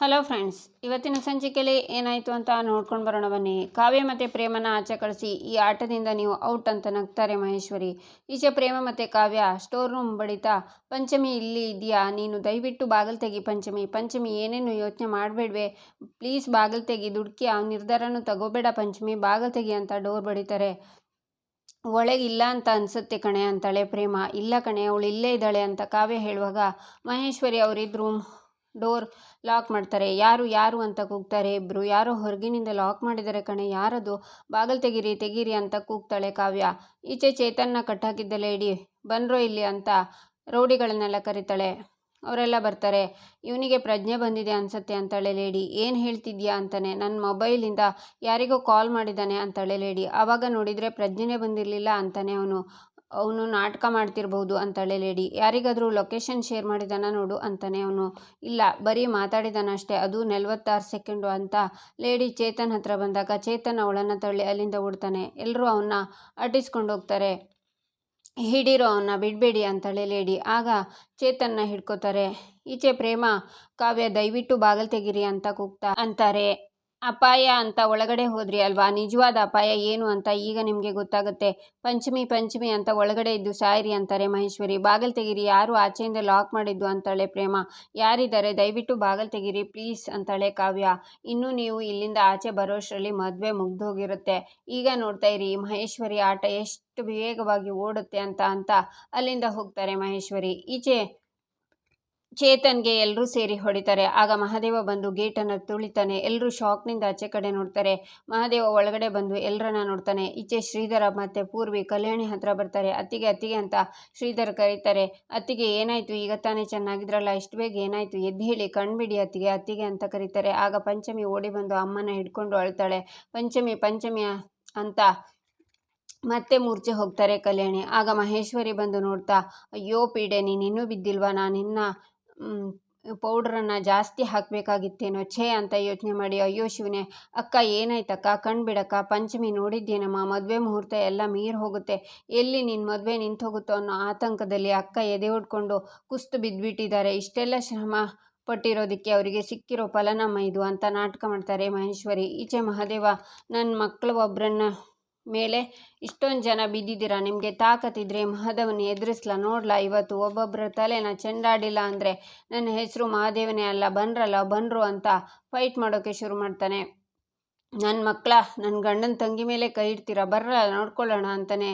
Hello friends, ಇವತ್ತಿನ ಸಂಚಿಕೆಯಲ್ಲಿ ಏನಾಯಿತು ಅಂತ ನೋಡ್ಕೊಂಡು ಬರೋಣ ಬನ್ನಿ. ಕಾವ್ಯ ಮತ್ತು ಪ್ರೇಮನ ಆಚೆ ಕಳಿಸಿ, ಈ ಆಟದಿಂದ ನೀವು ಔಟ್ ಅಂತ ನಗ್ತಾರೆ ಮಹೇಶ್ವರಿ. ಈಚೆ ಪ್ರೇಮ ಮತ್ತು ಕಾವ್ಯ ಸ್ಟೋರ್ ರೂಮ್ ಬಡಿತಾ, ಪಂಚಮಿ ಇಲ್ಲಿ ಇದೆಯಾ, ನೀನು ದಯವಿಟ್ಟು ಬಾಗಿಲು ತೆಗಿ ಪಂಚಮಿ ಏನೇನು ಯೋಚನೆ ಮಾಡಬೇಡ್ವೆ, ಪ್ಲೀಸ್ ಬಾಗಿಲು ತೆಗಿ, ದುಡ್ಕಿ ಆ ನಿರ್ಧಾರನೂ ತಗೋಬೇಡ ಪಂಚಮಿ, ಬಾಗಿಲು ತೆಗಿ ಅಂತ ಡೋರ್ ಬಡಿತಾರೆ. ಒಳಗೆ ಇಲ್ಲ ಅಂತ ಅನ್ಸುತ್ತೆ ಕಣೆ ಅಂತಾಳೆ ಪ್ರೇಮ. ಇಲ್ಲ ಕಣೆ, ಅವಳು ಇಲ್ಲೇ ಇದ್ದಾಳೆ ಅಂತ ಕಾವ್ಯ ಹೇಳುವಾಗ ಮಹೇಶ್ವರಿ ಅವರಿದ್ರು ಡೋರ್ ಲಾಕ್ ಮಾಡ್ತಾರೆ. ಯಾರು ಅಂತ ಕೂಗ್ತಾರೆ ಇಬ್ರು. ಯಾರೋ ಹೊರಗಿನಿಂದ ಲಾಕ್ ಮಾಡಿದ್ದಾರೆ ಕಣೆ, ಯಾರದು, ಬಾಗಿಲು ತೆಗೀರಿ ಅಂತ ಕೂಗ್ತಾಳೆ ಕಾವ್ಯ. ಈಚೆ ಚೇತನ್ನ ಕಟ್ಟಾಕಿದ್ದ ಲೇಡಿ ಬನ್ರೋ ಇಲ್ಲಿ ಅಂತ ರೌಡಿಗಳನ್ನೆಲ್ಲ ಕರೀತಾಳೆ. ಅವರೆಲ್ಲ ಬರ್ತಾರೆ. ಇವನಿಗೆ ಪ್ರಜ್ಞೆ ಬಂದಿದೆ ಅನ್ಸತ್ತೆ ಅಂತಾಳೆ ಲೇಡಿ. ಏನು ಹೇಳ್ತಿದ್ಯಾ ಅಂತಾನೆ. ನನ್ನ ಮೊಬೈಲಿಂದ ಯಾರಿಗೋ ಕಾಲ್ ಮಾಡಿದ್ದಾನೆ ಅಂತಾಳೆ ಲೇಡಿ. ಆವಾಗ ನೋಡಿದರೆ ಪ್ರಜ್ಞೆನೇ ಬಂದಿರಲಿಲ್ಲ ಅಂತಾನೆ. ಅವನು ನಾಟಕ ಮಾಡ್ತಿರ್ಬೋದು ಅಂತಾಳೆ ಲೇಡಿ. ಯಾರಿಗಾದರೂ ಲೊಕೇಶನ್ ಶೇರ್ ಮಾಡಿದಾನ ನೋಡು ಅಂತಾನೆ ಅವನು. ಇಲ್ಲ, ಬರೀ ಮಾತಾಡಿದಾನಷ್ಟೇ, ಅದು 46 ಸೆಕೆಂಡು ಅಂತ ಲೇಡಿ ಚೇತನ್ ಹತ್ರ ಬಂದಾಗ ಚೇತನ್ ಅವಳನ್ನು ತಳ್ಳಿ ಅಲ್ಲಿಂದ ಓಡ್ತಾನೆ. ಎಲ್ಲರೂ ಅವನ್ನ ಅಟ್ಟಿಸ್ಕೊಂಡು ಹೋಗ್ತಾರೆ. ಹಿಡೀರೋ ಅವನ್ನ, ಬಿಡಬೇಡಿ ಅಂತಾಳೆ ಲೇಡಿ. ಆಗ ಚೇತನ್ನ ಹಿಡ್ಕೋತಾರೆ. ಈಚೆ ಪ್ರೇಮ ಕಾವ್ಯ ದಯವಿಟ್ಟು ಬಾಗಿಲು ತೆಗೀರಿ ಅಂತ ಕೂಗ್ತಾ ಅಂತಾರೆ. ಅಪಾಯ ಅಂತ ಒಳಗಡೆ ಹೋದ್ರಿ ಅಲ್ವಾ, ನಿಜವಾದ ಅಪಾಯ ಏನು ಅಂತ ಈಗ ನಿಮಗೆ ಗೊತ್ತಾಗುತ್ತೆ. ಪಂಚಮಿ ಅಂತ ಒಳಗಡೆ ಇದ್ದು ಸಾಯಿರಿ ಅಂತಾರೆ ಮಹೇಶ್ವರಿ. ಬಾಗಿಲು ತೆಗೀರಿ, ಯಾರು ಆಚೆಯಿಂದ ಲಾಕ್ ಮಾಡಿದ್ದು ಅಂತಾಳೆ ಪ್ರೇಮ. ಯಾರಿದ್ದಾರೆ, ದಯವಿಟ್ಟು ಬಾಗಿಲು ತೆಗೀರಿ ಪ್ಲೀಸ್ ಅಂತಾಳೆ ಕಾವ್ಯ. ಇನ್ನು ನೀವು ಇಲ್ಲಿಂದ ಆಚೆ ಬರೋಷ್ಟರಲ್ಲಿ ಮದುವೆ ಮುಗ್ದೋಗಿರುತ್ತೆ. ಈಗ ನೋಡ್ತಾ ಇರಿ ಮಹೇಶ್ವರಿ ಆಟ ಎಷ್ಟು ವೇಗವಾಗಿ ಓಡುತ್ತೆ ಅಂತ ಅಲ್ಲಿಂದ ಹೋಗ್ತಾರೆ ಮಹೇಶ್ವರಿ. ಈಚೆ ಚೇತನ್ಗೆ ಎಲ್ಲರೂ ಸೇರಿ ಹೊಡಿತಾರೆ. ಆಗ ಮಹಾದೇವ ಬಂದು ಗೇಟನ್ನು ತುಳಿತಾನೆ. ಎಲ್ಲರೂ ಶಾಕ್ನಿಂದ ಆಚೆ ಕಡೆ ನೋಡ್ತಾರೆ. ಮಹಾದೇವ ಒಳಗಡೆ ಬಂದು ಎಲ್ಲರನ್ನ ನೋಡ್ತಾನೆ. ಈಚೆ ಶ್ರೀಧರ ಮತ್ತು ಪೂರ್ವಿ ಕಲ್ಯಾಣಿ ಹತ್ರ ಬರ್ತಾರೆ. ಅತ್ತಿಗೆ ಅಂತ ಶ್ರೀಧರ್ ಕರೀತಾರೆ. ಅತ್ತಿಗೆ ಏನಾಯಿತು, ಈಗ ತಾನೇ ಚೆನ್ನಾಗಿದ್ರಲ್ಲ, ಇಷ್ಟು ಬೇಗ ಏನಾಯಿತು, ಎದ್ದು ಹೇಳಿ, ಕಣ್ಬಿಡಿ ಅತ್ತಿಗೆ ಅಂತ ಕರೀತಾರೆ. ಆಗ ಪಂಚಮಿ ಓಡಿ ಬಂದು ಅಮ್ಮನ ಹಿಡ್ಕೊಂಡು ಅಳ್ತಾಳೆ. ಪಂಚಮಿ ಅಂತ ಮತ್ತೆ ಮೂರ್ಛೆ ಹೋಗ್ತಾರೆ ಕಲ್ಯಾಣಿ. ಆಗ ಮಹೇಶ್ವರಿ ಬಂದು ನೋಡ್ತಾ, ಅಯ್ಯೋ ಪೀಡೆ, ನೀನಿನ್ನೂ ಬಿದ್ದಿಲ್ವಾ, ನಾನಿನ್ನ ಪೌಡ್ರನ್ನು ಜಾಸ್ತಿ ಹಾಕಬೇಕಾಗಿತ್ತೇನೋ, ಛೇ ಅಂತ ಯೋಚನೆ ಮಾಡಿ, ಅಯ್ಯೋ ಶಿವನೇ, ಅಕ್ಕ ಏನಾಯ್ತಕ್ಕ, ಕಣ್ಬಿಡಕ್ಕ, ಪಂಚಮಿ ನೋಡಿದ್ದೇನಮ್ಮ, ಮದುವೆ ಮುಹೂರ್ತ ಎಲ್ಲ ಮೀರಿ ಹೋಗುತ್ತೆ, ಎಲ್ಲಿ ನಿನ್ನ ಮದುವೆ ನಿಂತು ಹೋಗುತ್ತೋ ಅನ್ನೋ ಆತಂಕದಲ್ಲಿ ಅಕ್ಕ ಎದೆ ಹೊಡ್ಕೊಂಡು ಕುಸ್ತು ಬಿದ್ದುಬಿಟ್ಟಿದ್ದಾರೆ. ಇಷ್ಟೆಲ್ಲ ಶ್ರಮ ಪಟ್ಟಿರೋದಕ್ಕೆ ಅವರಿಗೆ ಸಿಕ್ಕಿರೋ ಫಲನಮ್ಮ ಇದು ಅಂತ ನಾಟಕ ಮಾಡ್ತಾರೆ ಮಹೇಶ್ವರಿ. ಈಚೆ ಮಹಾದೇವ, ನನ್ನ ಮಕ್ಕಳು ಒಬ್ಬರನ್ನ ಮೇಲೆ ಇಷ್ಟೊಂದು ಜನ ಬಿದ್ದಿದ್ದೀರಾ, ನಿಮಗೆ ತಾಕತ್ತಿದ್ರೆ ಮಹಾದೇವನ ಎದುರಿಸ್ಲಾ, ನೋಡ್ಲಾ, ಇವತ್ತು ಒಬ್ಬೊಬ್ಬರ ತಲೆನ ಚೆಂಡಾಡಿಲ್ಲ ಅಂದರೆ ನನ್ನ ಹೆಸರು ಮಹಾದೇವನೇ ಅಲ್ಲ, ಬನ್ರು ಅಂತ ಫೈಟ್ ಮಾಡೋಕ್ಕೆ ಶುರು ಮಾಡ್ತಾನೆ. ನನ್ನ ಮಕ್ಕಳ, ನನ್ನ ಗಂಡನ ತಂಗಿ ಮೇಲೆ ಕೈ ಇಡ್ತೀರಾ, ಬರ್ರಲ್ಲ ನೋಡ್ಕೊಳ್ಳೋಣ ಅಂತಾನೆ.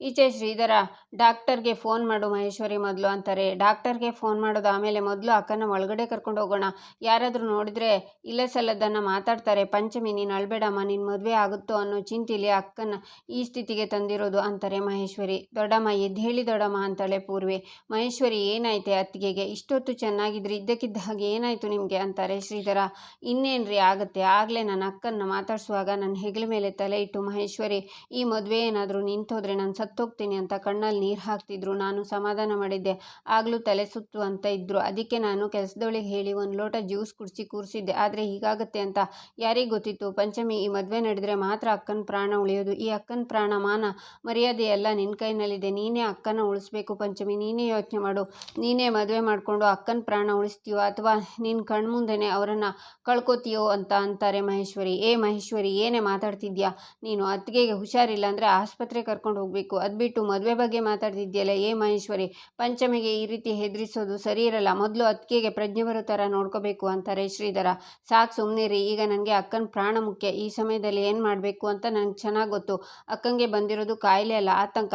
ಈಚೆ ಶ್ರೀಧರ, ಡಾಕ್ಟರ್ಗೆ ಫೋನ್ ಮಾಡು ಮಹೇಶ್ವರಿ ಮೊದಲು ಅಂತಾರೆ. ಡಾಕ್ಟರ್ಗೆ ಫೋನ್ ಮಾಡೋದು ಆಮೇಲೆ, ಮೊದಲು ಅಕ್ಕನ ಒಳಗಡೆ ಕರ್ಕೊಂಡು ಹೋಗೋಣ, ಯಾರಾದರೂ ನೋಡಿದ್ರೆ ಇಲ್ಲ ಸಲ್ಲದನ್ನು ಮಾತಾಡ್ತಾರೆ. ಪಂಚಮಿ ನೀನು ಅಳ್ಬೇಡಮ್ಮ, ನಿನ್ನ ಮದುವೆ ಆಗುತ್ತೋ ಅನ್ನೋ ಚಿಂತೆಲಿ ಅಕ್ಕನ ಈ ಸ್ಥಿತಿಗೆ ತಂದಿರೋದು ಅಂತಾರೆ ಮಹೇಶ್ವರಿ. ದೊಡ್ಡಮ್ಮ ಎದ್ದು ಹೇಳಿ ದೊಡ್ಡಮ್ಮ ಅಂತಾಳೆ ಪೂರ್ವಿ. ಮಹೇಶ್ವರಿ ಏನಾಯ್ತೆ ಅತ್ತಿಗೆಗೆ, ಇಷ್ಟೊತ್ತು ಚೆನ್ನಾಗಿದ್ರಿ, ಇದ್ದಕ್ಕಿದ್ದ ಹಾಗೆ ಏನಾಯಿತು ನಿಮಗೆ ಅಂತಾರೆ ಶ್ರೀಧರ. ಇನ್ನೇನ್ರಿ ಆಗುತ್ತೆ, ಆಗಲೇ ನನ್ನ ಅಕ್ಕನ ಮಾತಾಡಿಸುವಾಗ ನನ್ನ ಹೆಗಲ ಮೇಲೆ ತಲೆ ಇಟ್ಟು ಮಹೇಶ್ವರಿ, ಈ ಮದುವೆ ಏನಾದರೂ ನಿಂತೋದ್ರೆ ನಾನು ಸತ್ತೋಗ್ತೀನಿ ಅಂತ ಕಣ್ಣಲ್ಲಿ ನೀರು ಹಾಕ್ತಿದ್ರು. ನಾನು ಸಮಾಧಾನ ಮಾಡಿದ್ದೆ, ಆಗಲೂ ತಲೆ ಸುತ್ತು ಅಂತ ಇದ್ದರು, ಅದಕ್ಕೆ ನಾನು ಕೆಲಸದೊಳಗೆ ಹೇಳಿ ಒಂದು ಲೋಟ ಜ್ಯೂಸ್ ಕುಡಿಸಿ ಕೂರಿಸಿದ್ದೆ, ಆದರೆ ಹೀಗಾಗುತ್ತೆ ಅಂತ ಯಾರಿಗೆ ಗೊತ್ತಿತ್ತು. ಪಂಚಮಿ, ಈ ಮದುವೆ ನಡೆದರೆ ಮಾತ್ರ ಅಕ್ಕನ ಪ್ರಾಣ ಉಳಿಯೋದು, ಈ ಅಕ್ಕನ ಪ್ರಾಣ ಮಾನ ಮರ್ಯಾದೆ ಎಲ್ಲ ನಿನ್ನ ಕೈನಲ್ಲಿದೆ, ನೀನೇ ಅಕ್ಕನ ಉಳಿಸ್ಬೇಕು ಪಂಚಮಿ, ನೀನೇ ಯೋಚನೆ ಮಾಡು, ನೀನೇ ಮದುವೆ ಮಾಡಿಕೊಂಡು ಅಕ್ಕನ ಪ್ರಾಣ ಉಳಿಸ್ತೀಯೋ ಅಥವಾ ನಿನ್ನ ಕಣ್ಮುಂದೆನೇ ಅವರನ್ನು ಕಳ್ಕೊತೀಯೋ ಅಂತ ಅಂತಾರೆ ಮಹೇಶ್ವರಿ. ಮಹೇಶ್ವರಿ ಏನೇ ಮಾತಾಡ್ತಿದ್ಯಾ ನೀನು, ಅತ್ತಿಗೆಗೆ ಹುಷಾರಿಲ್ಲ ಅಂದರೆ ಆಸ್ಪತ್ರೆ ಕರ್ಕೊಂಡು ಹೋಗಬೇಕು, ಅದು ಬಿಟ್ಟು ಮದುವೆ ಬಗ್ಗೆ ಮಾತಾಡ್ತಿದ್ಯಲ್ಲ ಮಹೇಶ್ವರಿ, ಪಂಚಮಿಗೆ ಈ ರೀತಿ ಹೆದರಿಸೋದು ಸರಿ ಇರಲ್ಲ, ಮೊದಲು ಅತ್ತಿಗೆಗೆ ಪ್ರಜ್ಞೆ ಬರೋ ಥರ ನೋಡ್ಕೋಬೇಕು ಅಂತಾರೆ ಶ್ರೀಧರ. ಸಾಕು ಸುಮ್ಮನಿರಿ, ಈಗ ನನಗೆ ಅಕ್ಕನ ಪ್ರಾಣ ಮುಖ್ಯ, ಈ ಸಮಯದಲ್ಲಿ ಏನು ಮಾಡಬೇಕು ಅಂತ ನನಗೆ ಚೆನ್ನಾಗಿ ಗೊತ್ತು, ಅಕ್ಕಂಗೆ ಬಂದಿರೋದು ಕಾಯಿಲೆ ಅಲ್ಲ, ಆತಂಕ,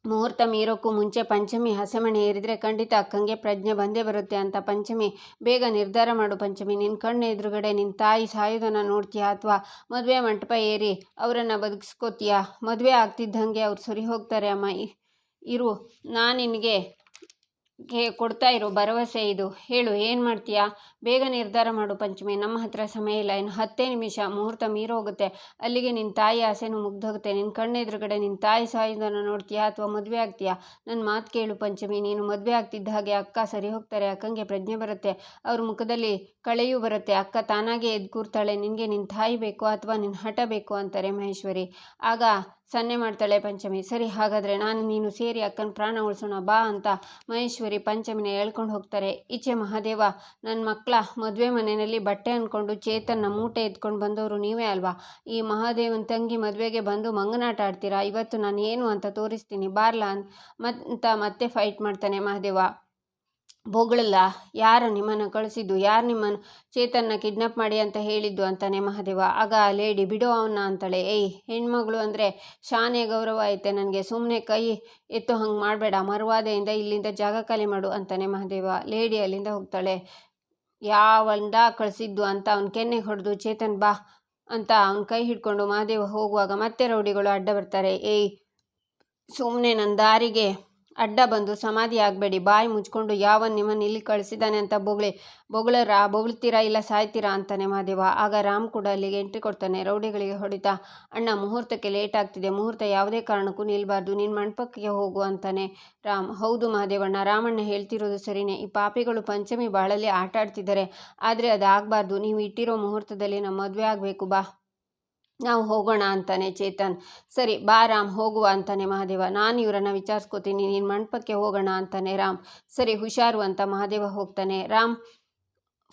ಮುಹೂರ್ತ ಮೀರೋಕ್ಕೂ ಮುಂಚೆ ಪಂಚಮಿ ಹಸೆಮಣೆ ಏರಿದರೆ ಖಂಡಿತ ಅಕ್ಕಂಗೆ ಪ್ರಜ್ಞೆ ಬಂದೇ ಬರುತ್ತೆ ಅಂತ ಪಂಚಮಿ, ಬೇಗ ನಿರ್ಧಾರ ಮಾಡು ಪಂಚಮಿ, ನಿನ್ನ ಕಣ್ಣು ಎದುರುಗಡೆ ನಿನ್ನ ತಾಯಿ ಸಾಯೋದನ್ನು ನೋಡ್ತೀಯಾ ಅಥವಾ ಮದುವೆ ಮಂಟಪ ಏರಿ ಅವರನ್ನು ಬದುಕಿಸ್ಕೋತೀಯಾ, ಮದುವೆ ಆಗ್ತಿದ್ದಂಗೆ ಅವ್ರು ಸರಿ ಹೋಗ್ತಾರೆ ಅಮ್ಮ, ಇರು, ನಾನು ನಿನಗೆ ಕೊಡ್ತಾ ಇರೋ ಭರವಸೆ ಇದು, ಹೇಳು ಏನು ಮಾಡ್ತೀಯಾ, ಬೇಗ ನಿರ್ಧಾರ ಮಾಡು ಪಂಚಮಿ, ನಮ್ಮ ಹತ್ರ ಸಮಯ ಇಲ್ಲ, ಇನ್ನು 10 ನಿಮಿಷ ಮುಹೂರ್ತ ಮೀರೋಗುತ್ತೆ, ಅಲ್ಲಿಗೆ ನಿನ್ನ ತಾಯಿ ಆಸೆನೂ ಮುಗ್ದೋಗುತ್ತೆ, ನಿನ್ನ ಕಣ್ಣೆದುರುಗಡೆ ನಿನ್ನ ತಾಯಿ ಸಾಯೋದನ್ನು ನೋಡ್ತೀಯಾ ಅಥವಾ ಮದುವೆ ಆಗ್ತೀಯಾ, ನನ್ನ ಮಾತು ಕೇಳು ಪಂಚಮಿ, ನೀನು ಮದುವೆ ಆಗ್ತಿದ್ದ ಹಾಗೆ ಅಕ್ಕ ಸರಿ ಹೋಗ್ತಾರೆ, ಅಕ್ಕಂಗೆ ಪ್ರಜ್ಞೆ ಬರುತ್ತೆ, ಅವ್ರ ಮುಖದಲ್ಲಿ ಕಳೆಯೂ ಬರುತ್ತೆ, ಅಕ್ಕ ತಾನಾಗೆ ಎದ್ದು ಕೂರ್ತಾಳೆ, ನಿನಗೆ ನಿನ್ನ ತಾಯಿ ಬೇಕು ಅಥವಾ ನಿನ್ನ ಹಠ ಬೇಕು ಅಂತಾರೆ ಮಹೇಶ್ವರಿ. ಆಗ ಸನ್ನೆ ಮಾಡ್ತಾಳೆ ಪಂಚಮಿ. ಸರಿ, ಹಾಗಾದರೆ ನಾನು ನೀನು ಸೇರಿ ಅಕ್ಕನ ಪ್ರಾಣ ಉಳಿಸೋಣ ಬಾ ಅಂತ ಮಹೇಶ್ವರಿ ಪಂಚಮಿನ ಹೇಳ್ಕೊಂಡು ಹೋಗ್ತಾರೆ. ಈಚೆ ಮಹಾದೇವ, ನನ್ನ ಮಕ್ಕಳ ಮಕ್ಕಳ ಮದುವೆ ಮನೆಯಲ್ಲಿ ಬಟ್ಟೆ ಅಂದ್ಕೊಂಡು ಚೇತನ್ನ ಮೂಟೆ ಎತ್ಕೊಂಡು ಬಂದವರು ನೀವೇ ಅಲ್ವಾ? ಈ ಮಹಾದೇವನ ತಂಗಿ ಮದುವೆಗೆ ಬಂದು ಮಂಗನಾಟ ಆಡ್ತೀರಾ? ಇವತ್ತು ನಾನು ಏನು ಅಂತ ತೋರಿಸ್ತೀನಿ ಬಾರ್ಲಾ ಅಂತ ಮತ್ತೆ ಫೈಟ್ ಮಾಡ್ತಾನೆ ಮಹಾದೇವ. ಬೊಗಳಲ್ಲ, ಯಾರು ನಿಮ್ಮನ್ನು ಕಳಿಸಿದ್ದು? ಯಾರು ನಿಮ್ಮನ್ನು ಚೇತನ್ನ ಕಿಡ್ನಾಪ್ ಮಾಡಿ ಅಂತ ಹೇಳಿದ್ದು ಅಂತಾನೆ ಮಹಾದೇವ. ಆಗ ಲೇಡಿ ಬಿಡೋ ಅವನ್ನ ಅಂತಾಳೆ. ಏಯ್, ಹೆಣ್ಮಗಳು ಅಂದರೆ ಶಾನೆ ಗೌರವ ಐತೆ ನನಗೆ, ಸುಮ್ಮನೆ ಕೈ ಎತ್ತೋ ಹಂಗೆ ಮಾಡಬೇಡ, ಮರುವಾದೆಯಿಂದ ಇಲ್ಲಿಂದ ಜಾಗ ಖಾಲಿ ಮಾಡು ಅಂತಾನೆ ಮಹಾದೇವ. ಲೇಡಿ ಅಲ್ಲಿಂದ ಹೋಗ್ತಾಳೆ. ಯಾವಂದ ಕಳಿಸಿದ್ದು ಅಂತ ಅವ್ನ ಕೆನ್ನೆಗೆ ಹೊಡೆದು ಚೇತನ್ ಬಾ ಅಂತ ಅವನ ಕೈ ಹಿಡ್ಕೊಂಡು ಮಹಾದೇವ ಹೋಗುವಾಗ ಮತ್ತೆ ರೌಡಿಗಳು ಅಡ್ಡ ಬರ್ತಾರೆ. ಏಯ್, ಸುಮ್ಮನೆ ನನ್ನ ದಾರಿಗೆ ಅಡ್ಡ ಬಂದು ಸಮಾಧಿ ಆಗಬೇಡಿ, ಬಾಯಿ ಮುಚ್ಕೊಂಡು ಯಾವನ್ ನಿಮ್ಮನ್ನು ಇಲ್ಲಿ ಕಳಿಸಿದ್ದಾನೆ ಅಂತ ಬೊಗಳ್ತೀರಾ ಇಲ್ಲ ಸಾಯ್ತೀರಾ ಅಂತಾನೆ ಮಹಾದೇವ. ಆಗ ರಾಮ್ ಕೂಡ ಅಲ್ಲಿಗೆ ಎಂಟ್ರಿ ಕೊಡ್ತಾನೆ. ರೌಡಿಗಳಿಗೆ ಹೊಡಿತಾ, ಅಣ್ಣ ಮುಹೂರ್ತಕ್ಕೆ ಲೇಟ್ ಆಗ್ತಿದೆ, ಮುಹೂರ್ತ ಯಾವುದೇ ಕಾರಣಕ್ಕೂ ನಿಲ್ಬಾರ್ದು, ನಿನ್ನ ಮಂಟಪಕ್ಕೆ ಹೋಗು ಅಂತಾನೆ ರಾಮ್. ಹೌದು ಮಹಾದೇವಣ್ಣ, ರಾಮಣ್ಣ ಹೇಳ್ತಿರೋದು ಸರಿನೇ, ಈ ಪಾಪಿಗಳು ಪಂಚಮಿ ಬಾಳಲ್ಲಿ ಆಟ ಆಡ್ತಿದ್ದಾರೆ, ಆದರೆ ಅದಾಗಬಾರ್ದು, ನೀವು ಇಟ್ಟಿರೋ ಮುಹೂರ್ತದಲ್ಲಿ ನಮ್ಮ ಮದುವೆ ಆಗಬೇಕು, ಬಾ ನಾವು ಹೋಗೋಣ ಅಂತಾನೆ ಚೇತನ್. ಸರಿ ಬಾ ರಾಮ್ ಹೋಗುವ ಅಂತಾನೆ ಮಹಾದೇವ. ನಾನು ಇವರನ್ನು ವಿಚಾರಿಸ್ಕೋತೀನಿ, ನೀನು ಮಂಟಪಕ್ಕೆ ಹೋಗೋಣ ಅಂತಾನೆ ರಾಮ್. ಸರಿ ಹುಷಾರು ಅಂತ ಮಹಾದೇವ ಹೋಗ್ತಾನೆ. ರಾಮ್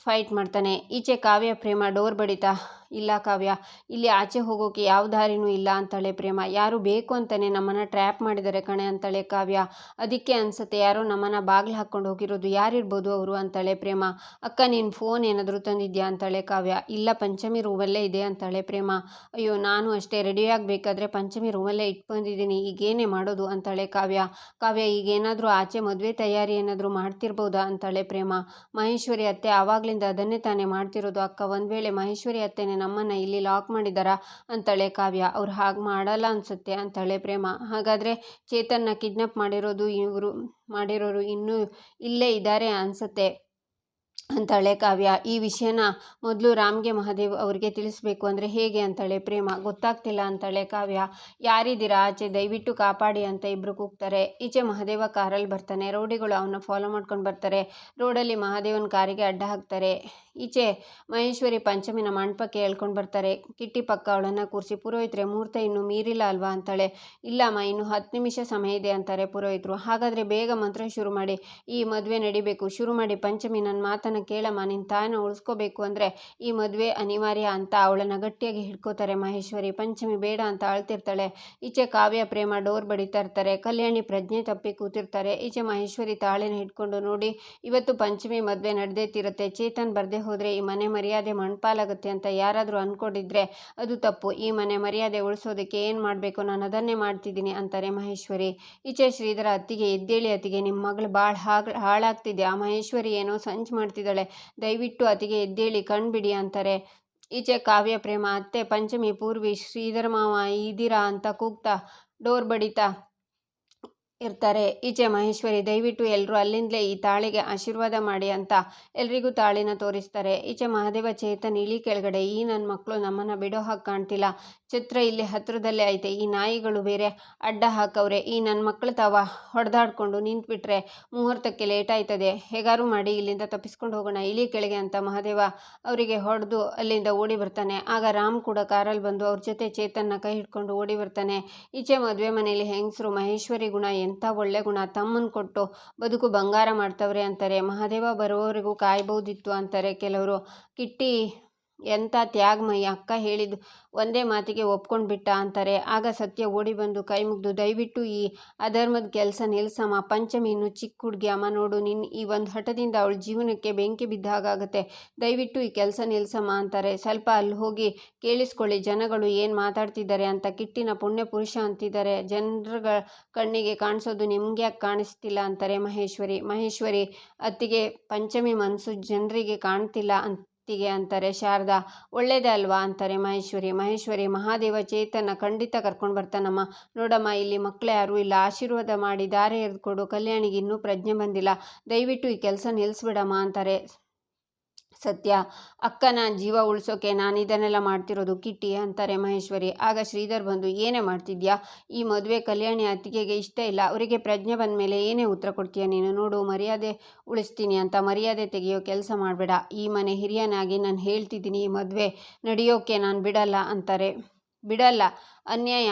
ಫೈಟ್ ಮಾಡ್ತಾನೆ. ಈಚೆ ಕಾವ್ಯ ಪ್ರೇಮ ಡೋರ್ ಬಡಿತಾ, ಇಲ್ಲ ಕಾವ್ಯ, ಇಲ್ಲಿ ಆಚೆ ಹೋಗೋಕೆ ಯಾವ ದಾರಿನೂ ಇಲ್ಲ ಅಂತಾಳೆ ಪ್ರೇಮ. ಯಾರು ಬೇಕು ಅಂತಲೇ ನಮ್ಮನ್ನು ಟ್ರ್ಯಾಪ್ ಮಾಡಿದ್ದಾರೆ ಕಣೆ ಅಂತಾಳೆ ಕಾವ್ಯ. ಅದಕ್ಕೆ ಅನಿಸುತ್ತೆ ಯಾರೋ ನಮ್ಮನ್ನು ಬಾಗಿಲು ಹಾಕ್ಕೊಂಡು ಹೋಗಿರೋದು, ಯಾರಿರ್ಬೋದು ಅವರು ಅಂತಾಳೆ ಪ್ರೇಮ. ಅಕ್ಕ ನೀನು ಫೋನ್ ಏನಾದರೂ ತಂದಿದ್ಯಾ ಅಂತಾಳೆ ಕಾವ್ಯ. ಇಲ್ಲ ಪಂಚಮಿ ರೂಮಲ್ಲೇ ಇದೆ ಅಂತಾಳೆ ಪ್ರೇಮ. ಅಯ್ಯೋ ನಾನು ಅಷ್ಟೇ, ರೆಡಿಯಾಗಬೇಕಾದ್ರೆ ಪಂಚಮಿ ರೂಮಲ್ಲೇ ಇಟ್ಟು ಬಂದಿದ್ದೀನಿ, ಈಗೇನೇ ಮಾಡೋದು ಅಂತಾಳೆ ಕಾವ್ಯ. ಕಾವ್ಯ ಈಗೇನಾದರೂ ಆಚೆ ಮದುವೆ ತಯಾರಿ ಏನಾದರೂ ಮಾಡ್ತಿರ್ಬೋದಾ ಅಂತಾಳೆ ಪ್ರೇಮ. ಮಹೇಶ್ವರಿ ಅತ್ತೆ ಆವಾಗಲಿಂದ ಅದನ್ನೇ ತಾನೇ ಮಾಡ್ತಿರೋದು ಅಕ್ಕ, ಒಂದು ವೇಳೆ ಮಹೇಶ್ವರಿ ಅತ್ತೆನೇ ನಮ್ಮನ್ನು ಇಲ್ಲಿ ಲಾಕ್ ಮಾಡಿದಾರಾ ಅಂತಾಳೆ ಕಾವ್ಯ. ಅವ್ರು ಹಾಗೆ ಮಾಡಲ್ಲ ಅನ್ಸುತ್ತೆ ಅಂತಾಳೆ ಪ್ರೇಮ. ಹಾಗಾದರೆ ಚೇತನ್ನ ಕಿಡ್ನಾಪ್ ಮಾಡಿರೋರು ಇನ್ನೂ ಇಲ್ಲೇ ಇದ್ದಾರೆ ಅನ್ಸುತ್ತೆ ಅಂತಾಳೆ ಕಾವ್ಯ. ಈ ವಿಷಯನ ಮೊದಲು ರಾಮ್ಗೆ ಮಹಾದೇವ್ ಅವರಿಗೆ ತಿಳಿಸ್ಬೇಕು ಅಂದರೆ ಹೇಗೆ ಅಂತಾಳೆ ಪ್ರೇಮ. ಗೊತ್ತಾಗ್ತಿಲ್ಲ ಅಂತಾಳೆ ಕಾವ್ಯ. ಯಾರಿದ್ದೀರಾ ಆಚೆ, ದಯವಿಟ್ಟು ಕಾಪಾಡಿ ಅಂತ ಇಬ್ಬರು ಕೂಗ್ತಾರೆ. ಈಚೆ ಮಹಾದೇವ ಕಾರಲ್ಲಿ ಬರ್ತಾನೆ. ರೌಡಿಗಳು ಅವನ್ನ ಫಾಲೋ ಮಾಡ್ಕೊಂಡು ಬರ್ತಾರೆ. ರೋಡಲ್ಲಿ ಮಹಾದೇವನ ಕಾರಿಗೆ ಅಡ್ಡ ಹಾಕ್ತಾರೆ. ಈಚೆ ಮಹೇಶ್ವರಿ ಪಂಚಮಿನ ಮಂಟಪಕ್ಕೆ ಹೇಳ್ಕೊಂಡು ಬರ್ತಾರೆ. ಕಿಟ್ಟಿ ಪಕ್ಕ ಅವಳನ್ನು ಕೂರಿಸಿ, ಪುರೋಹಿತರೆ ಮುಹೂರ್ತ ಇನ್ನೂ ಮೀರಿಲ್ಲ ಅಲ್ವಾ ಅಂತಾಳೆ. ಇಲ್ಲಮ್ಮ, ಇನ್ನು 10 ನಿಮಿಷ ಸಮಯ ಇದೆ ಅಂತಾರೆ ಪುರೋಹಿತರು. ಹಾಗಾದರೆ ಬೇಗ ಮಂತ್ರ ಶುರು ಮಾಡಿ, ಈ ಮದುವೆ ನಡಿಬೇಕು, ಶುರು ಮಾಡಿ ಪಂಚಮಿ, ನನ್ನ ಮಾತನ್ನು ಕೇಳಮ್ಮ, ನಿನ್ನ ತಾಯಿನ ಉಳಿಸ್ಕೋಬೇಕು ಅಂದರೆ ಈ ಮದುವೆ ಅನಿವಾರ್ಯ ಅಂತ ಅವಳನ್ನು ಗಟ್ಟಿಯಾಗಿ ಹಿಡ್ಕೋತಾರೆ ಮಹೇಶ್ವರಿ. ಪಂಚಮಿ ಬೇಡ ಅಂತ ಅಳ್ತಿರ್ತಾಳೆ. ಈಚೆ ಕಾವ್ಯ ಪ್ರೇಮ ಡೋರ್ ಬಡಿತಾ ಇರ್ತಾರೆ. ಕಲ್ಯಾಣಿ ಪ್ರಜ್ಞೆ ತಪ್ಪಿ ಕೂತಿರ್ತಾರೆ. ಈಚೆ ಮಹೇಶ್ವರಿ ತಾಳಿನ ಹಿಡ್ಕೊಂಡು, ನೋಡಿ ಇವತ್ತು ಪಂಚಮಿ ಮದುವೆ ನಡೆದೇ ತೀರುತ್ತೆ, ಚೇತನ್ ಬರದೇ ಹೋದರೆ ಈ ಮನೆ ಮರ್ಯಾದೆ ಮಣ್ಪಾಲಾಗುತ್ತೆ ಅಂತ ಯಾರಾದರೂ ಅಂದ್ಕೊಂಡಿದ್ರೆ ಅದು ತಪ್ಪು. ಈ ಮನೆ ಮರ್ಯಾದೆ ಉಳಿಸೋದಕ್ಕೆ ಏನು ಮಾಡಬೇಕು ನಾನು ಅದನ್ನೇ ಮಾಡ್ತಿದ್ದೀನಿ ಅಂತಾರೆ ಮಹೇಶ್ವರಿ. ಈಚೆ ಶ್ರೀಧರ, ಅತ್ತಿಗೆ ಎದ್ದೇಳಿ ಅತ್ತಿಗೆ, ನಿಮ್ಮ ಮಗಳು ಭಾಳ ಹಾಳಾಗ್ತಿದೆ, ಆ ಮಹೇಶ್ವರಿ ಏನೋ ಸಂಚು ಮಾಡ್ತಿದ್ದಾಳೆ, ದಯವಿಟ್ಟು ಅತ್ತಿಗೆ ಎದ್ದೇಳಿ ಕಣ್ಬಿಡಿ ಅಂತಾರೆ. ಈಚೆ ಕಾವ್ಯ ಪ್ರೇಮ, ಅತ್ತೆ ಪಂಚಮಿ, ಪೂರ್ವಿ, ಶ್ರೀಧರ ಮಾವ ಇದ್ದೀರಾ ಅಂತ ಕೂಗ್ತಾ ಡೋರ್ ಬಡಿತಾ ಇರ್ತಾರೆ. ಈಚೆ ಮಹೇಶ್ವರಿ, ದಯವಿಟ್ಟು ಎಲ್ಲರೂ ಅಲ್ಲಿಂದಲೇ ಈ ತಾಳಿಗೆ ಆಶೀರ್ವಾದ ಮಾಡಿ ಅಂತ ಎಲ್ರಿಗೂ ತಾಳಿನ ತೋರಿಸ್ತಾರೆ. ಈಚೆ ಮಹಾದೇವ, ಚೇತನ್ ಇಳಿ ಕೆಳಗಡೆ, ಈ ನನ್ನ ಮಕ್ಕಳು ನಮ್ಮನ್ನು ಬಿಡೋ ಹಾಗೆ ಕಾಣ್ತಿಲ್ಲ, ಛತ್ರ ಇಲ್ಲಿ ಹತ್ರದಲ್ಲೇ ಐತೆ, ಈ ನಾಯಿಗಳು ಬೇರೆ ಅಡ್ಡ ಹಾಕವ್ರೆ, ಈ ನನ್ನ ಮಕ್ಕಳು ತಾವ ಹೊಡೆದಾಡ್ಕೊಂಡು ನಿಂತ್ಬಿಟ್ರೆ ಮುಹೂರ್ತಕ್ಕೆ ಲೇಟ್ ಆಯ್ತದೆ, ಹೇಗಾರು ಮಾಡಿ ಇಲ್ಲಿಂದ ತಪ್ಪಿಸ್ಕೊಂಡು ಹೋಗೋಣ, ಇಳಿ ಕೆಳಗೆ ಅಂತ ಮಹಾದೇವ ಅವರಿಗೆ ಹೊಡೆದು ಅಲ್ಲಿಂದ ಓಡಿ ಬರ್ತಾನೆ. ಆಗ ರಾಮ್ ಕೂಡ ಕಾರಲ್ಲಿ ಬಂದು ಅವ್ರ ಜೊತೆ ಚೇತನ್ನ ಕೈ ಹಿಡ್ಕೊಂಡು ಓಡಿ ಬರ್ತಾನೆ. ಈಚೆ ಮದುವೆ ಮನೆಯಲ್ಲಿ ಹೆಂಗಸರು, ಮಹೇಶ್ವರಿ ಗುಣ ಎಂಥ ಒಳ್ಳೆ ಗುಣ, ತಮ್ಮನ್ನು ಕೊಟ್ಟು ಬದುಕು ಬಂಗಾರ ಮಾಡ್ತವ್ರೆ ಅಂತಾರೆ. ಮಹಾದೇವ ಬರೋವರೆಗೂ ಕಾಯ್ಬೋದಿತ್ತು ಅಂತಾರೆ ಕೆಲವರು. ಕಿಟ್ಟಿ ಎಂಥ ತ್ಯಾಗಮಯಿ, ಅಕ್ಕ ಹೇಳಿದ್ದು ಒಂದೇ ಮಾತಿಗೆ ಒಪ್ಕೊಂಡು ಬಿಟ್ಟ ಅಂತಾರೆ. ಆಗ ಸತ್ಯ ಓಡಿ ಬಂದು ಕೈ ಮುಗಿದು, ದಯವಿಟ್ಟು ಈ ಅಧರ್ಮದ ಕೆಲಸ ನಿಲ್ಸಮ್ಮ, ಪಂಚಮಿ ಇನ್ನು ಚಿಕ್ಕ ಹುಡುಗಿ ಅಮ್ಮ, ನೋಡು ನಿನ್ನ ಈ ಒಂದು ಹಠದಿಂದ ಅವಳ ಜೀವನಕ್ಕೆ ಬೆಂಕಿ ಬಿದ್ದ ಹಾಗಾಗುತ್ತೆ, ದಯವಿಟ್ಟು ಈ ಕೆಲಸ ನಿಲ್ಸಮ್ಮ ಅಂತಾರೆ. ಸ್ವಲ್ಪ ಅಲ್ಲಿ ಹೋಗಿ ಕೇಳಿಸ್ಕೊಳ್ಳಿ ಜನಗಳು ಏನು ಮಾತಾಡ್ತಿದ್ದಾರೆ ಅಂತ. ಕಿಟ್ಟಿನ ಪುಣ್ಯ ಪುರುಷ ಅಂತಿದ್ದಾರೆ, ಜನರ ಕಣ್ಣಿಗೆ ಕಾಣಿಸೋದು ನಿಮ್ಗೆ ಯಾಕೆ ಕಾಣಿಸ್ತಿಲ್ಲ ಅಂತಾರೆ ಮಹೇಶ್ವರಿ ಅತ್ತಿಗೆ, ಪಂಚಮಿ ಮನಸ್ಸು ಜನರಿಗೆ ಕಾಣ್ತಿಲ್ಲ ಅತ್ತಿಗೆ ಅಂತಾರೆ ಶಾರದಾ. ಒಳ್ಳೇದೇ ಅಲ್ವಾ ಅಂತಾರೆ ಮಹೇಶ್ವರಿ. ಮಹಾದೇವ, ಚೇತನ ಖಂಡಿತ ಕರ್ಕೊಂಡು ಬರ್ತಾನಮ್ಮ, ನೋಡಮ್ಮ ಇಲ್ಲಿ ಮಕ್ಕಳು ಯಾರೂ ಇಲ್ಲ, ಆಶೀರ್ವಾದ ಮಾಡಿ ದಾರಿ ಎರೆದುಕೊಡು, ಕಲ್ಯಾಣಿಗೆ ಇನ್ನೂ ಪ್ರಜ್ಞೆ ಬಂದಿಲ್ಲ, ದಯವಿಟ್ಟು ಈ ಕೆಲಸ ನಿಲ್ಲಿಸ್ಬಿಡಮ್ಮ ಅಂತಾರೆ ಸತ್ಯ. ಅಕ್ಕನ ಜೀವ ಉಳಿಸೋಕೆ ನಾನು ಇದನ್ನೆಲ್ಲ ಮಾಡ್ತಿರೋದು ಕಿಟ್ಟಿ ಅಂತಾರೆ ಮಹೇಶ್ವರಿ. ಆಗ ಶ್ರೀಧರ್ ಬಂದು, ಏನೇ ಮಾಡ್ತಿದ್ಯಾ, ಈ ಮದುವೆ ಕಲ್ಯಾಣಿ ಅತ್ತಿಗೆಗೆ ಇಷ್ಟ ಇಲ್ಲ, ಅವರಿಗೆ ಪ್ರಜ್ಞೆ ಬಂದ ಮೇಲೆ ಏನೇ ಉತ್ತರ ಕೊಡ್ತೀಯ ನೀನು, ನೋಡು ಮರ್ಯಾದೆ ಉಳಿಸ್ತೀನಿ ಅಂತ ಮರ್ಯಾದೆ ತೆಗೆಯೋ ಕೆಲಸ ಮಾಡಬೇಡ, ಈ ಮನೆ ಹಿರಿಯನಾಗಿ ನಾನು ಹೇಳ್ತಿದ್ದೀನಿ, ಈ ಮದುವೆ ನಡೆಯೋಕೆ ನಾನು ಬಿಡಲ್ಲ ಅಂತಾರೆ. ಬಿಡಲ್ಲ, ಅನ್ಯಾಯ,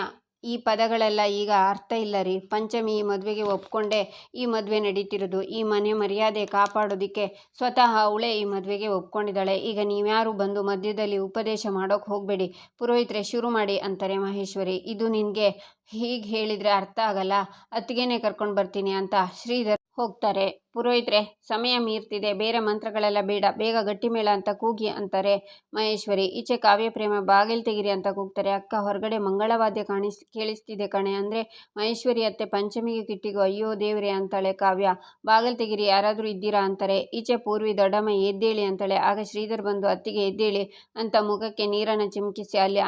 ಈ ಪದಗಳೆಲ್ಲ ಈಗ ಅರ್ಥ ಇಲ್ಲ ರೀ. ಪಂಚಮಿ ಈ ಮದುವೆಗೆ ಒಪ್ಕೊಂಡೇ ಈ ಮದುವೆ ನಡೀತಿರೋದು. ಈ ಮನೆ ಮರ್ಯಾದೆ ಕಾಪಾಡೋದಕ್ಕೆ ಸ್ವತಃ ಅವಳೇ ಈ ಮದುವೆಗೆ ಒಪ್ಕೊಂಡಿದ್ದಾಳೆ. ಈಗ ನೀವ್ಯಾರು ಬಂದು ಮಧ್ಯದಲ್ಲಿ ಉಪದೇಶ ಮಾಡೋಕೆ ಹೋಗಬೇಡಿ, ಪುರೋಹಿತರೆ ಶುರು ಮಾಡಿ ಅಂತಾರೆ ಮಹೇಶ್ವರಿ. ಇದು ನಿನಗೆ ಹೀಗೆ ಹೇಳಿದರೆ ಅರ್ಥ ಆಗಲ್ಲ, ಅತ್ತಿಗೆನೇ ಕರ್ಕೊಂಡು ಬರ್ತೀನಿ ಅಂತ ಶ್ರೀಧರ್ ಹೋಗ್ತಾರೆ. ಪುರೋಹಿತರೆ ಸಮಯ ಮೀರ್ತಿದೆ, ಬೇರೆ ಮಂತ್ರಗಳೆಲ್ಲ ಬೇಡ, ಬೇಗ ಗಟ್ಟಿಮೇಳ ಅಂತ ಕೂಗಿ ಅಂತಾರೆ ಮಹೇಶ್ವರಿ. ಈಚೆ ಕಾವ್ಯ ಪ್ರೇಮ ಬಾಗಿಲು ತೆಗಿರಿ ಅಂತ ಕೂಗ್ತಾರೆ. ಅಕ್ಕ ಹೊರಗಡೆ ಮಂಗಳವಾದ್ಯ ಕೇಳಿಸ್ತಿದೆ ಕಣೆ ಅಂದರೆ ಮಹೇಶ್ವರಿ ಅತ್ತೆ ಪಂಚಮಿಗೆ ಕಿಟ್ಟಿಗೂ ಅಯ್ಯೋ ದೇವ್ರೆ ಅಂತಾಳೆ ಕಾವ್ಯ. ಬಾಗಿಲು ತೆಗಿರಿ, ಯಾರಾದರೂ ಇದ್ದೀರಾ ಅಂತಾರೆ. ಈಚೆ ಪೂರ್ವಿ ದೊಡ್ಡಮ್ಮ ಎದ್ದೇಳಿ ಅಂತಾಳೆ. ಆಗ ಶ್ರೀಧರ್ ಬಂದು ಅತ್ತಿಗೆ ಎದ್ದೇಳಿ ಅಂತ ಮುಖಕ್ಕೆ ನೀರನ್ನು ಚಿಮುಕಿಸಿ ಅಲ್ಲಿ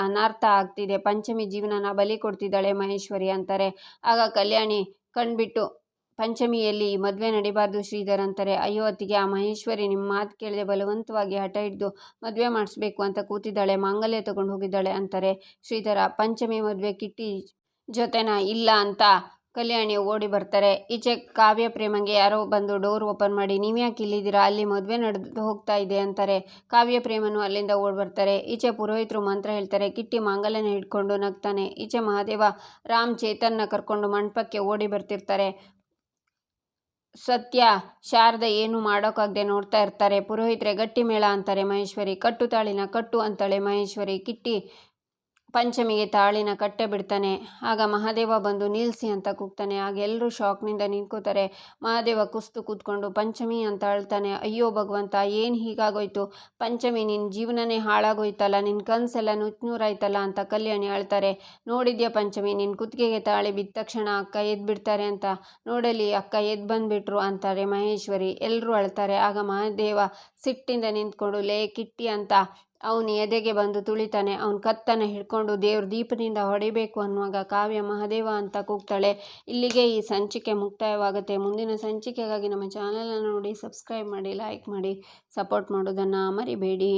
ಅನರ್ಥ ಆಗ್ತಿದೆ, ಪಂಚಮಿ ಜೀವನನ ಬಲಿ ಕೊಡ್ತಿದ್ದಾಳೆ ಮಹೇಶ್ವರಿ ಅಂತಾರೆ. ಆಗ ಕಲ್ಯಾಣಿ ಕಣ್ಬಿಟ್ಟು ಪಂಚಮಿಯಲ್ಲಿ ಈ ಮದುವೆ ನಡಿಬಾರ್ದು ಶ್ರೀಧರ್ ಅಂತಾರೆ. ಅಯ್ಯೋ ಅತ್ತಿಗೆ, ಆ ಮಹೇಶ್ವರಿ ನಿಮ್ಮ ಮಾತು ಕೇಳದೆ ಬಲವಂತವಾಗಿ ಹಠ ಹಿಡಿದು ಮದುವೆ ಮಾಡಿಸ್ಬೇಕು ಅಂತ ಕೂತಿದ್ದಾಳೆ, ಮಾಂಗಲ್ಯ ತಗೊಂಡು ಹೋಗಿದ್ದಾಳೆ ಅಂತಾರೆ ಶ್ರೀಧರ. ಪಂಚಮಿ ಮದುವೆ ಕಿಟ್ಟಿ ಜೊತೆನಾ ಇಲ್ಲ ಅಂತ ಕಲ್ಯಾಣಿ ಓಡಿ ಬರ್ತಾರೆ. ಈಚೆ ಕಾವ್ಯ ಪ್ರೇಮಂಗೆ ಯಾರೋ ಬಂದು ಡೋರ್ ಓಪನ್ ಮಾಡಿ ನೀವ್ಯಾಕೆ ಇಲ್ಲಿದ್ದೀರಾ, ಅಲ್ಲಿ ಮದುವೆ ನಡೆದು ಹೋಗ್ತಾ ಇದೆ ಅಂತಾರೆ. ಕಾವ್ಯ ಪ್ರೇಮನು ಅಲ್ಲಿಂದ ಓಡಿ ಬರ್ತಾರೆ. ಈಚೆ ಪುರೋಹಿತರು ಮಂತ್ರ ಹೇಳ್ತಾರೆ. ಕಿಟ್ಟಿ ಮಾಂಗಲ್ಯನ ಹಿಡ್ಕೊಂಡು ನಗ್ತಾನೆ. ಈಚೆ ಮಹಾದೇವ ರಾಮ್ ಚೇತನ್ನ ಕರ್ಕೊಂಡು ಮಂಟಪಕ್ಕೆ ಓಡಿ ಬರ್ತಿರ್ತಾರೆ. ಸತ್ಯ ಶಾರದೆ ಏನು ಮಾಡೋಕ್ಕಾಗದೆ ನೋಡ್ತಾ ಇರ್ತಾರೆ. ಪುರೋಹಿತರೆ ಗಟ್ಟಿ ಮೇಳ ಅಂತಾರೆ ಮಹೇಶ್ವರಿ. ಕಟ್ಟು ತಾಳಿನ ಕಟ್ಟು ಅಂತಾಳೆ ಮಹೇಶ್ವರಿ. ಕಿಟ್ಟಿ ಪಂಚಮಿಗೆ ತಾಳಿನ ಕಟ್ಟೆ ಬಿಡ್ತಾನೆ. ಆಗ ಮಹಾದೇವ ಬಂದು ನಿಲ್ಲಿಸಿ ಅಂತ ಕೂಗ್ತಾನೆ. ಆಗ ಎಲ್ಲರೂ ಶಾಕ್ನಿಂದ ನಿಂತ್ಕೋತಾರೆ. ಮಹಾದೇವ ಕುಸ್ತು ಕೂತ್ಕೊಂಡು ಪಂಚಮಿ ಅಂತ ಅಳ್ತಾನೆ. ಅಯ್ಯೋ ಭಗವಂತ, ಏನು ಹೀಗಾಗೋಯ್ತು ಪಂಚಮಿ, ನಿನ್ನ ಜೀವನನೇ ಹಾಳಾಗೋಯ್ತಲ್ಲ, ನಿನ್ನ ಕನಸೆಲ್ಲ ನುಚ್ಚುನೂರಾಯ್ತಲ್ಲ ಅಂತ ಕಲ್ಯಾಣಿ ಅಳ್ತಾರೆ. ನೋಡಿದ್ಯಾ ಪಂಚಮಿ, ನಿನ್ನ ಕುತ್ತಿಗೆಗೆ ತಾಳಿ ಬಿದ್ದ ತಕ್ಷಣ ಅಕ್ಕ ಎದ್ದು ಬಿಡ್ತಾರೆ ಅಂತ, ನೋಡಲಿ ಅಕ್ಕ ಎದ್ದು ಬಂದುಬಿಟ್ರು ಅಂತಾರೆ ಮಹೇಶ್ವರಿ. ಎಲ್ಲರೂ ಅಳ್ತಾರೆ. ಆಗ ಮಹಾದೇವ ಸಿಟ್ಟಿಂದ ನಿಂತ್ಕೊಂಡು ಲೇ ಕಿಟ್ಟಿ ಅಂತ ಅವನು ಎದೆಗೆ ಬಂದು ತುಳಿತಾನೆ. ಅವನ ಕತ್ತನ್ನು ಹಿಡ್ಕೊಂಡು ದೇವ್ರ ದೀಪದಿಂದ ಹೊಡಿಬೇಕು ಅನ್ನುವಾಗ ಕಾವ್ಯ ಮಹಾದೇವ ಅಂತ ಕೂಗ್ತಾಳೆ. ಇಲ್ಲಿಗೆ ಈ ಸಂಚಿಕೆ ಮುಕ್ತಾಯವಾಗುತ್ತೆ. ಮುಂದಿನ ಸಂಚಿಕೆಗಾಗಿ ನಮ್ಮ ಚಾನಲನ್ನು ನೋಡಿ, ಸಬ್ಸ್ಕ್ರೈಬ್ ಮಾಡಿ, ಲೈಕ್ ಮಾಡಿ, ಸಪೋರ್ಟ್ ಮಾಡೋದನ್ನು ಮರಿಬೇಡಿ.